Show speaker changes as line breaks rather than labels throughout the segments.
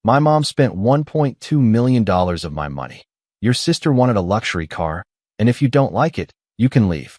My mom spent $1.2 million of my money. Your sister wanted a luxury car, and if you don't like it, you can leave.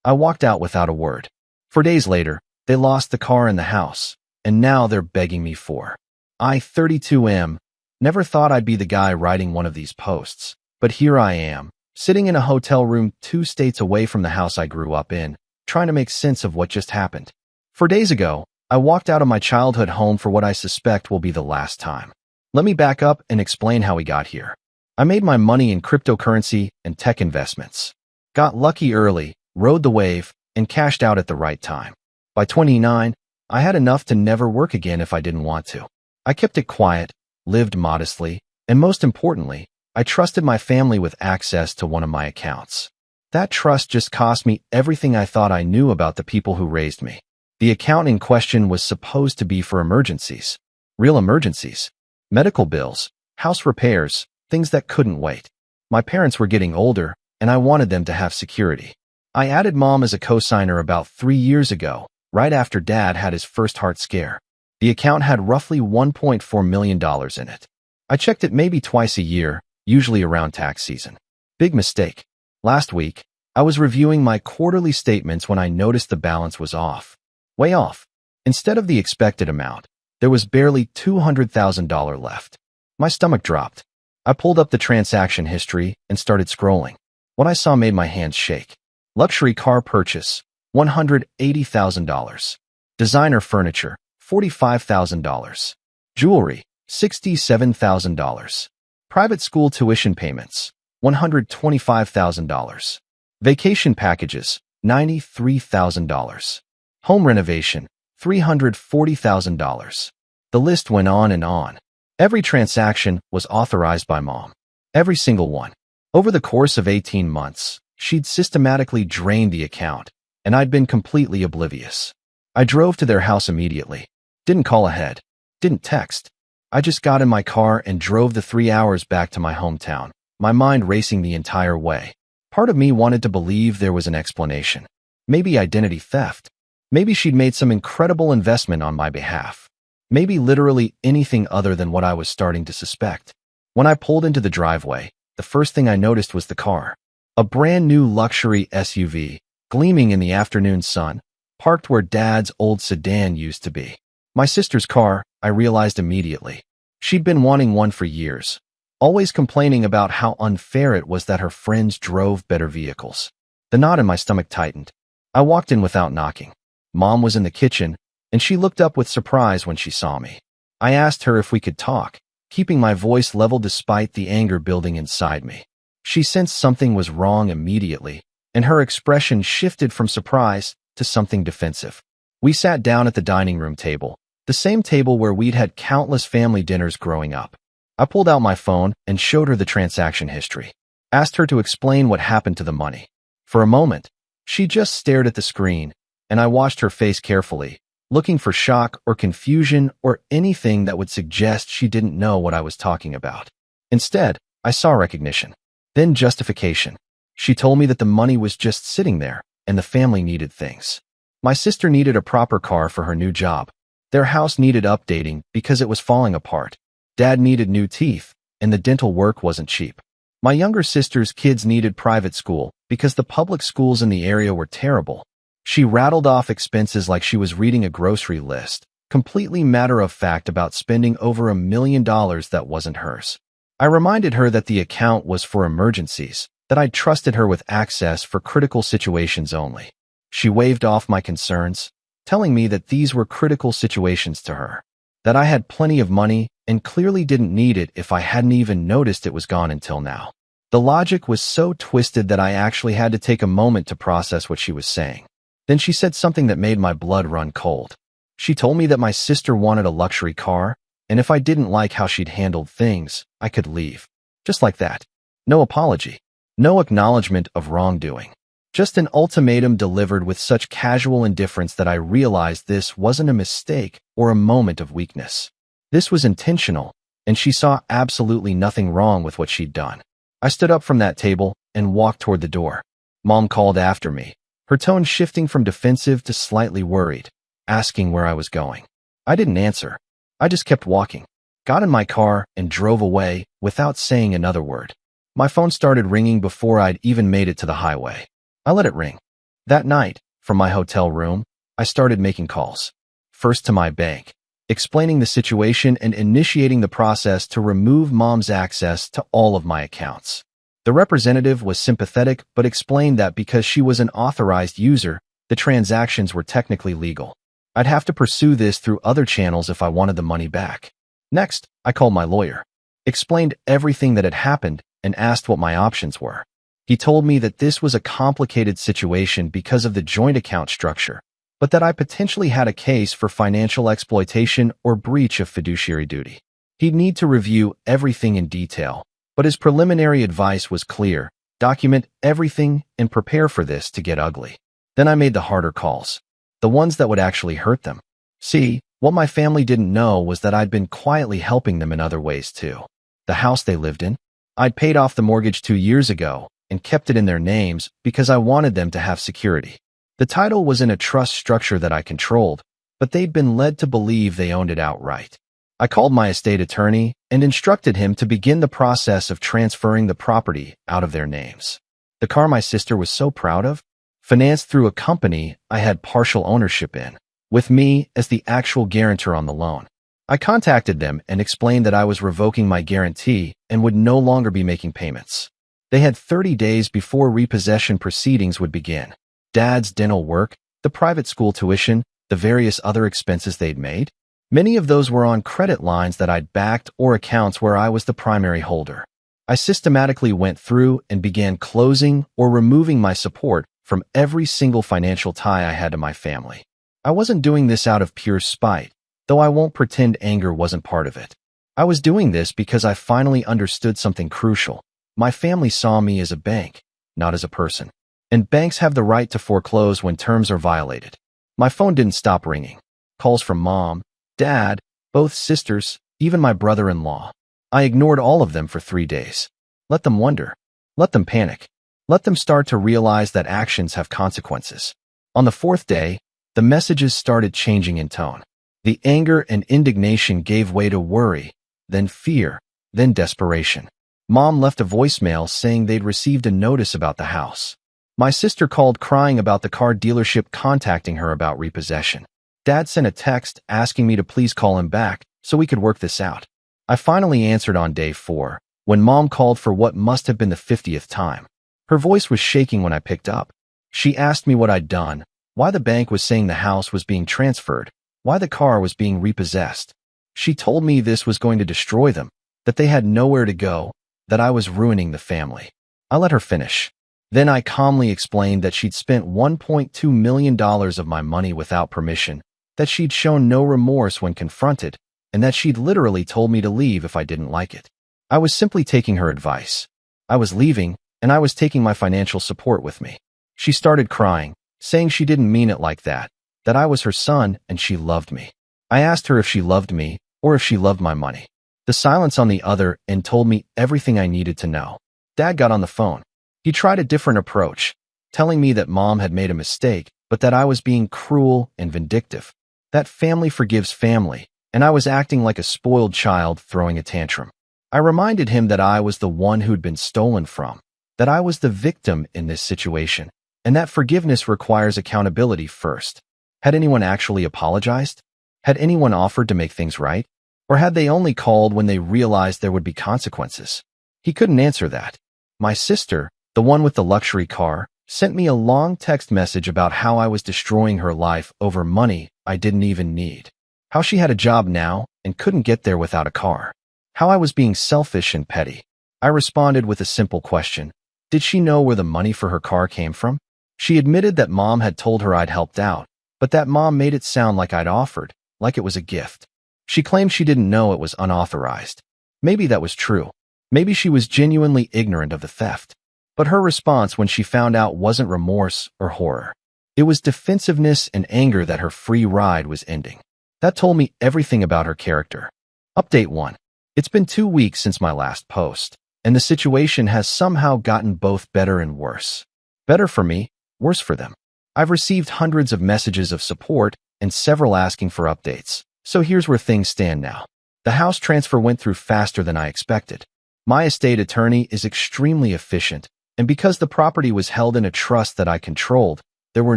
I walked out without a word. 4 days later, they lost the car and the house, and now they're begging me for. I, 32M, never thought I'd be the guy writing one of these posts, but here I am, sitting in a hotel room 2 states away from the house I grew up in, trying to make sense of what just happened. 4 days ago, I walked out of my childhood home for what I suspect will be the last time. Let me back up and explain how we got here. I made my money in cryptocurrency and tech investments. Got lucky early, rode the wave, and cashed out at the right time. By 29, I had enough to never work again if I didn't want to. I kept it quiet, lived modestly, and most importantly, I trusted my family with access to one of my accounts. That trust just cost me everything I thought I knew about the people who raised me. The account in question was supposed to be for emergencies. Real emergencies. Medical bills, house repairs, things that couldn't wait. My parents were getting older, and I wanted them to have security. I added Mom as a co-signer about 3 years ago, right after Dad had his first heart scare. The account had roughly $1.4 million in it. I checked it maybe twice a year, usually around tax season. Big mistake. Last week, I was reviewing my quarterly statements when I noticed the balance was off. Way off. Instead of the expected amount, there was barely $200,000 left. My stomach dropped. I pulled up the transaction history and started scrolling. What I saw made my hands shake. Luxury car purchase, $180,000. Designer furniture, $45,000. Jewelry, $67,000. Private school tuition payments, $125,000. Vacation packages, $93,000. Home renovation, $340,000. The list went on and on. Every transaction was authorized by Mom. Every single one. Over the course of 18 months, she'd systematically drained the account, and I'd been completely oblivious. I drove to their house immediately. Didn't call ahead. Didn't text. I just got in my car and drove the 3 hours back to my hometown, my mind racing the entire way. Part of me wanted to believe there was an explanation. Maybe identity theft. Maybe she'd made some incredible investment on my behalf. Maybe literally anything other than what I was starting to suspect. When I pulled into the driveway, the first thing I noticed was the car. A brand new luxury SUV, gleaming in the afternoon sun, parked where Dad's old sedan used to be. My sister's car, I realized immediately. She'd been wanting one for years, always complaining about how unfair it was that her friends drove better vehicles. The knot in my stomach tightened. I walked in without knocking. Mom was in the kitchen, and she looked up with surprise when she saw me. I asked her if we could talk, keeping my voice level despite the anger building inside me. She sensed something was wrong immediately, and her expression shifted from surprise to something defensive. We sat down at the dining room table, the same table where we'd had countless family dinners growing up. I pulled out my phone and showed her the transaction history. Asked her to explain what happened to the money. For a moment, she just stared at the screen, and I watched her face carefully, looking for shock or confusion or anything that would suggest she didn't know what I was talking about. Instead, I saw recognition, then justification. She told me that the money was just sitting there, and the family needed things. My sister needed a proper car for her new job. Their house needed updating because it was falling apart. Dad needed new teeth, and the dental work wasn't cheap. My younger sister's kids needed private school because the public schools in the area were terrible. She rattled off expenses like she was reading a grocery list, completely matter-of-fact about spending over $1 million that wasn't hers. I reminded her that the account was for emergencies, that I'd trusted her with access for critical situations only. She waved off my concerns, telling me that these were critical situations to her, that I had plenty of money and clearly didn't need it if I hadn't even noticed it was gone until now. The logic was so twisted that I actually had to take a moment to process what she was saying. Then she said something that made my blood run cold. She told me that my sister wanted a luxury car, and if I didn't like how she'd handled things, I could leave. Just like that. No apology. No acknowledgement of wrongdoing. Just an ultimatum delivered with such casual indifference that I realized this wasn't a mistake or a moment of weakness. This was intentional, and she saw absolutely nothing wrong with what she'd done. I stood up from that table and walked toward the door. Mom called after me, her tone shifting from defensive to slightly worried, asking where I was going. I didn't answer. I just kept walking. got in my car, and drove away without saying another word. My phone started ringing before I'd even made it to the highway. I let it ring. That night, from my hotel room, I started making calls. First to my bank, explaining the situation and initiating the process to remove Mom's access to all of my accounts. The representative was sympathetic but explained that because she was an authorized user, the transactions were technically legal. I'd have to pursue this through other channels if I wanted the money back. Next, I called my lawyer, explained everything that had happened, and asked what my options were. He told me that this was a complicated situation because of the joint account structure, but that I potentially had a case for financial exploitation or breach of fiduciary duty. He'd need to review everything in detail, but his preliminary advice was clear: document everything and prepare for this to get ugly. Then I made the harder calls, the ones that would actually hurt them. See, what my family didn't know was that I'd been quietly helping them in other ways too. The house they lived in, I'd paid off the mortgage 2 years ago and kept it in their names because I wanted them to have security. The title was in a trust structure that I controlled, but they'd been led to believe they owned it outright. I called my estate attorney and instructed him to begin the process of transferring the property out of their names. The car my sister was so proud of, financed through a company I had partial ownership in, with me as the actual guarantor on the loan. I contacted them and explained that I was revoking my guarantee and would no longer be making payments. They had 30 days before repossession proceedings would begin. Dad's dental work, the private school tuition, the various other expenses they'd made. Many of those were on credit lines that I'd backed or accounts where I was the primary holder. I systematically went through and began closing or removing my support from every single financial tie I had to my family. I wasn't doing this out of pure spite, though I won't pretend anger wasn't part of it. I was doing this because I finally understood something crucial. My family saw me as a bank, not as a person. And banks have the right to foreclose when terms are violated. My phone didn't stop ringing. Calls from Mom, Dad, both sisters, even my brother-in-law. I ignored all of them for 3 days. Let them wonder. Let them panic. Let them start to realize that actions have consequences. On the 4th day, the messages started changing in tone. The anger and indignation gave way to worry, then fear, then desperation. Mom left a voicemail saying they'd received a notice about the house. My sister called crying about the car dealership contacting her about repossession. Dad sent a text asking me to please call him back so we could work this out. I finally answered on day 4, when Mom called for what must have been the 50th time. Her voice was shaking when I picked up. She asked me what I'd done, why the bank was saying the house was being transferred, why the car was being repossessed. She told me this was going to destroy them, that they had nowhere to go, that I was ruining the family. I let her finish. Then I calmly explained that she'd spent $1.2 million of my money without permission, that she'd shown no remorse when confronted, and that she'd literally told me to leave if I didn't like it. I was simply taking her advice. I was leaving, and I was taking my financial support with me. She started crying, saying she didn't mean it like that I was her son and she loved me. I asked her if she loved me or if she loved my money. The silence on the other end told me everything I needed to know. Dad got on the phone. He tried a different approach, telling me that Mom had made a mistake, but that I was being cruel and vindictive. That family forgives family, and I was acting like a spoiled child throwing a tantrum. I reminded him that I was the one who'd been stolen from, that I was the victim in this situation, and that forgiveness requires accountability first. Had anyone actually apologized? Had anyone offered to make things right? Or had they only called when they realized there would be consequences? He couldn't answer that. My sister, the one with the luxury car, sent me a long text message about how I was destroying her life over money I didn't even need. How she had a job now and couldn't get there without a car. How I was being selfish and petty. I responded with a simple question. Did she know where the money for her car came from? She admitted that Mom had told her I'd helped out, but that Mom made it sound like I'd offered, like it was a gift. She claimed she didn't know it was unauthorized. Maybe that was true. Maybe she was genuinely ignorant of the theft. But her response when she found out wasn't remorse or horror. It was defensiveness and anger that her free ride was ending. That told me everything about her character. Update 1. It's been 2 weeks since my last post, and the situation has somehow gotten both better and worse. Better for me, worse for them. I've received hundreds of messages of support and several asking for updates. So here's where things stand now. The house transfer went through faster than I expected. My estate attorney is extremely efficient, and because the property was held in a trust that I controlled, there were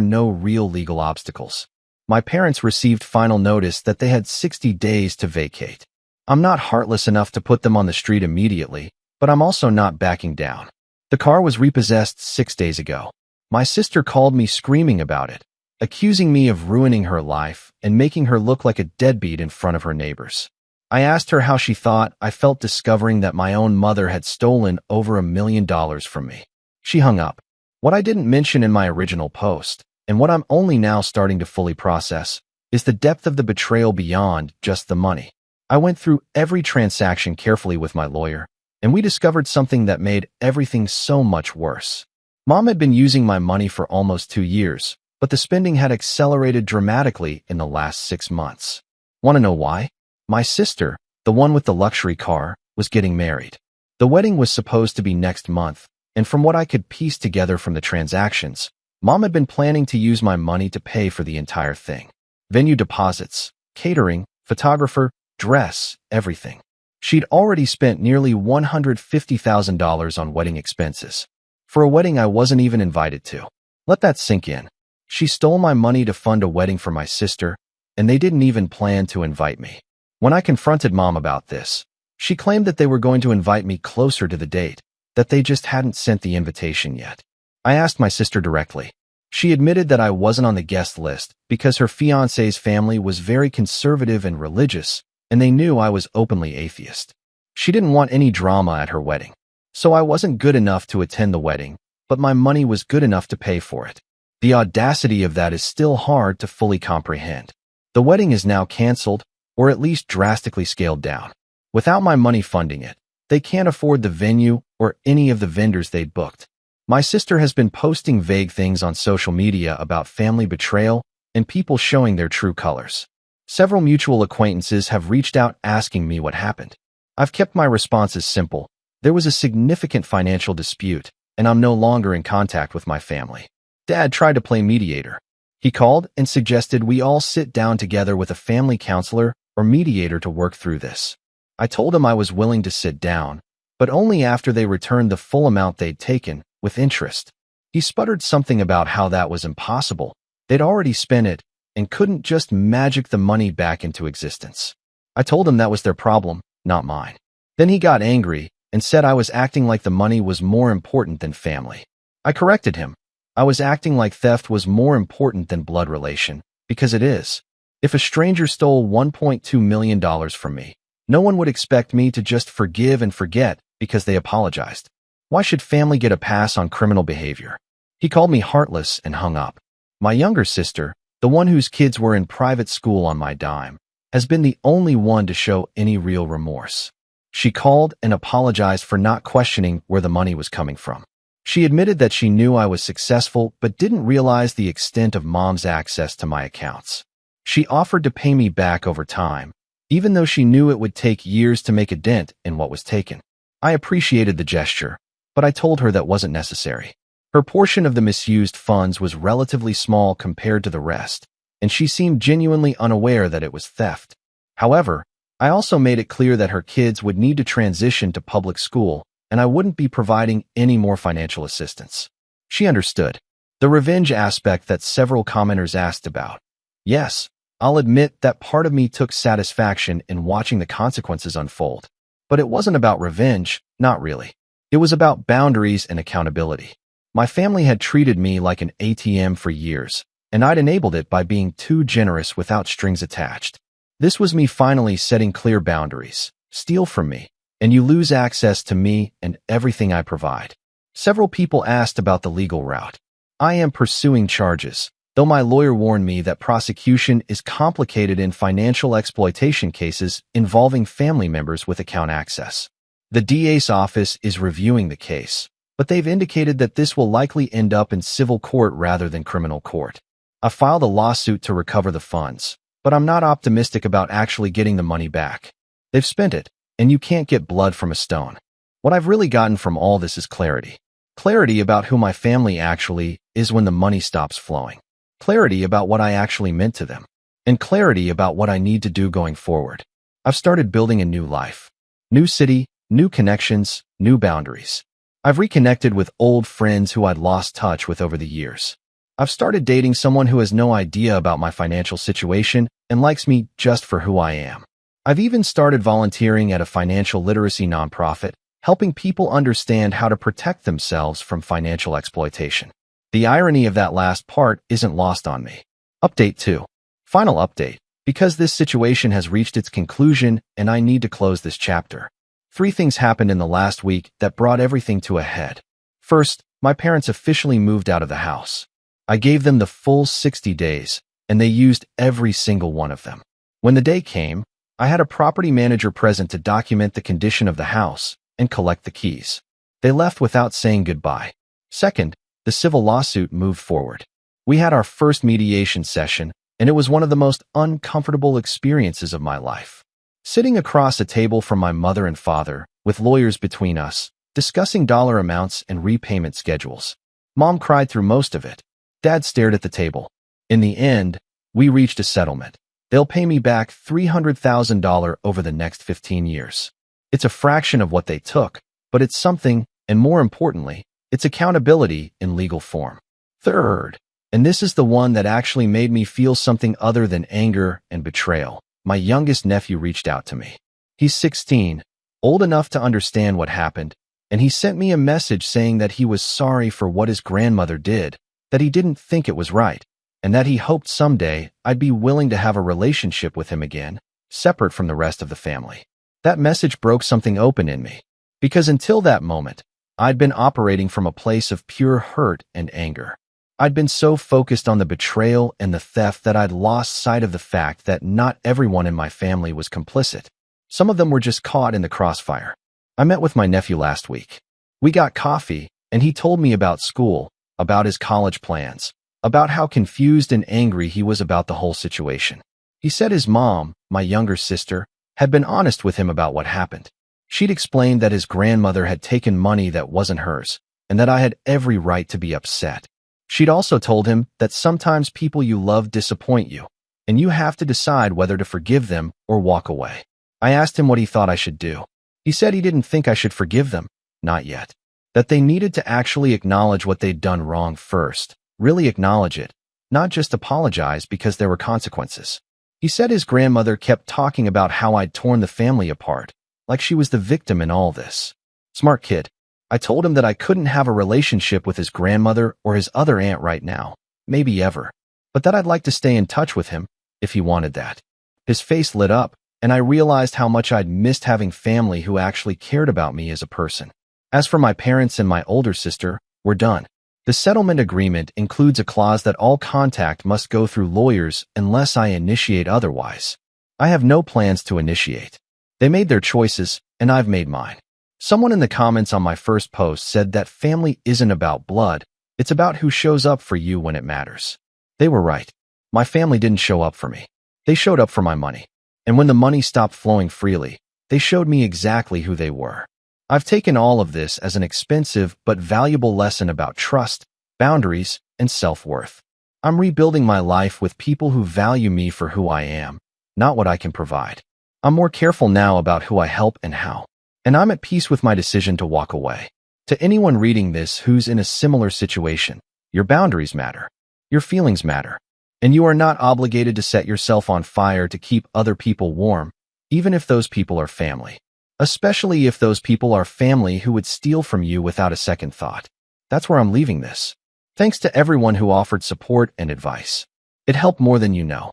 no real legal obstacles. My parents received final notice that they had 60 days to vacate. I'm not heartless enough to put them on the street immediately, but I'm also not backing down. The car was repossessed 6 days ago. My sister called me screaming about it, accusing me of ruining her life and making her look like a deadbeat in front of her neighbors. I asked her how she thought I felt discovering that my own mother had stolen over $1 million from me. She hung up. What I didn't mention in my original post, and what I'm only now starting to fully process, is the depth of the betrayal beyond just the money. I went through every transaction carefully with my lawyer, and we discovered something that made everything so much worse. Mom had been using my money for almost 2 years, but the spending had accelerated dramatically in the last 6 months. Want to know why? My sister, the one with the luxury car, was getting married. The wedding was supposed to be next month, and from what I could piece together from the transactions, Mom had been planning to use my money to pay for the entire thing. Venue deposits, catering, photographer, dress, everything. She'd already spent nearly $150,000 on wedding expenses. For a wedding I wasn't even invited to. Let that sink in. She stole my money to fund a wedding for my sister, and they didn't even plan to invite me. When I confronted Mom about this, she claimed that they were going to invite me closer to the date, that they just hadn't sent the invitation yet. I asked my sister directly. She admitted that I wasn't on the guest list because her fiancé's family was very conservative and religious, and they knew I was openly atheist. She didn't want any drama at her wedding. So I wasn't good enough to attend the wedding, but my money was good enough to pay for it. The audacity of that is still hard to fully comprehend. The wedding is now canceled, or at least drastically scaled down. Without my money funding it, they can't afford the venue or any of the vendors they'd booked. My sister has been posting vague things on social media about family betrayal and people showing their true colors. Several mutual acquaintances have reached out asking me what happened. I've kept my responses simple. There was a significant financial dispute, and I'm no longer in contact with my family. Dad tried to play mediator. He called and suggested we all sit down together with a family counselor or mediator to work through this. I told him I was willing to sit down, but only after they returned the full amount they'd taken, with interest. He sputtered something about how that was impossible. They'd already spent it and couldn't just magic the money back into existence. I told him that was their problem, not mine. Then he got angry and said I was acting like the money was more important than family. I corrected him. I was acting like theft was more important than blood relation, because it is. If a stranger stole $1.2 million from me, no one would expect me to just forgive and forget because they apologized. Why should family get a pass on criminal behavior? He called me heartless and hung up. My younger sister, the one whose kids were in private school on my dime, has been the only one to show any real remorse. She called and apologized for not questioning where the money was coming from. She admitted that she knew I was successful but didn't realize the extent of Mom's access to my accounts. She offered to pay me back over time, even though she knew it would take years to make a dent in what was taken. I appreciated the gesture, but I told her that wasn't necessary. Her portion of the misused funds was relatively small compared to the rest, and she seemed genuinely unaware that it was theft. However, I also made it clear that her kids would need to transition to public school, and I wouldn't be providing any more financial assistance. She understood. The revenge aspect that several commenters asked about. Yes, I'll admit that part of me took satisfaction in watching the consequences unfold. But it wasn't about revenge, not really. It was about boundaries and accountability. My family had treated me like an ATM for years, and I'd enabled it by being too generous without strings attached. This was me finally setting clear boundaries. Steal from me, and you lose access to me and everything I provide. Several people asked about the legal route. I am pursuing charges, though my lawyer warned me that prosecution is complicated in financial exploitation cases involving family members with account access. The DA's office is reviewing the case, but they've indicated that this will likely end up in civil court rather than criminal court. I filed a lawsuit to recover the funds, but I'm not optimistic about actually getting the money back. They've spent it, and you can't get blood from a stone. What I've really gotten from all this is clarity. Clarity about who my family actually is when the money stops flowing. Clarity about what I actually meant to them. And clarity about what I need to do going forward. I've started building a new life. New city, new connections, new boundaries. I've reconnected with old friends who I'd lost touch with over the years. I've started dating someone who has no idea about my financial situation and likes me just for who I am. I've even started volunteering at a financial literacy nonprofit, helping people understand how to protect themselves from financial exploitation. The irony of that last part isn't lost on me. Update 2. Final update. Because this situation has reached its conclusion and I need to close this chapter. 3 things happened in the last week that brought everything to a head. First, my parents officially moved out of the house. I gave them the full 60 days, and they used every single one of them. When the day came, I had a property manager present to document the condition of the house and collect the keys. They left without saying goodbye. Second, the civil lawsuit moved forward. We had our first mediation session, and it was one of the most uncomfortable experiences of my life. Sitting across a table from my mother and father, with lawyers between us, discussing dollar amounts and repayment schedules. Mom cried through most of it. Dad stared at the table. In the end, we reached a settlement. They'll pay me back $300,000 over the next 15 years. It's a fraction of what they took, but it's something, and more importantly, it's accountability in legal form. Third, and this is the one that actually made me feel something other than anger and betrayal. My youngest nephew reached out to me. He's 16, old enough to understand what happened, and he sent me a message saying that he was sorry for what his grandmother did, that he didn't think it was right, and that he hoped someday I'd be willing to have a relationship with him again, separate from the rest of the family. That message broke something open in me, because until that moment, I'd been operating from a place of pure hurt and anger. I'd been so focused on the betrayal and the theft that I'd lost sight of the fact that not everyone in my family was complicit. Some of them were just caught in the crossfire. I met with my nephew last week. We got coffee, and he told me about school, about his college plans, about how confused and angry he was about the whole situation. He said his mom, my younger sister, had been honest with him about what happened. She'd explained that his grandmother had taken money that wasn't hers, and that I had every right to be upset. She'd also told him that sometimes people you love disappoint you, and you have to decide whether to forgive them or walk away. I asked him what he thought I should do. He said he didn't think I should forgive them, not yet. That they needed to actually acknowledge what they'd done wrong first, really acknowledge it, not just apologize because there were consequences. He said his grandmother kept talking about how I'd torn the family apart, like she was the victim in all this. Smart kid. I told him that I couldn't have a relationship with his grandmother or his other aunt right now, maybe ever, but that I'd like to stay in touch with him if he wanted that. His face lit up, and I realized how much I'd missed having family who actually cared about me as a person. As for my parents and my older sister, we're done. The settlement agreement includes a clause that all contact must go through lawyers unless I initiate otherwise. I have no plans to initiate. They made their choices, and I've made mine. Someone in the comments on my first post said that family isn't about blood, it's about who shows up for you when it matters. They were right. My family didn't show up for me. They showed up for my money. And when the money stopped flowing freely, they showed me exactly who they were. I've taken all of this as an expensive but valuable lesson about trust, boundaries, and self-worth. I'm rebuilding my life with people who value me for who I am, not what I can provide. I'm more careful now about who I help and how. And I'm at peace with my decision to walk away. To anyone reading this who's in a similar situation, your boundaries matter. Your feelings matter. And you are not obligated to set yourself on fire to keep other people warm, even if those people are family. Especially if those people are family who would steal from you without a second thought. That's where I'm leaving this. Thanks to everyone who offered support and advice. It helped more than you know.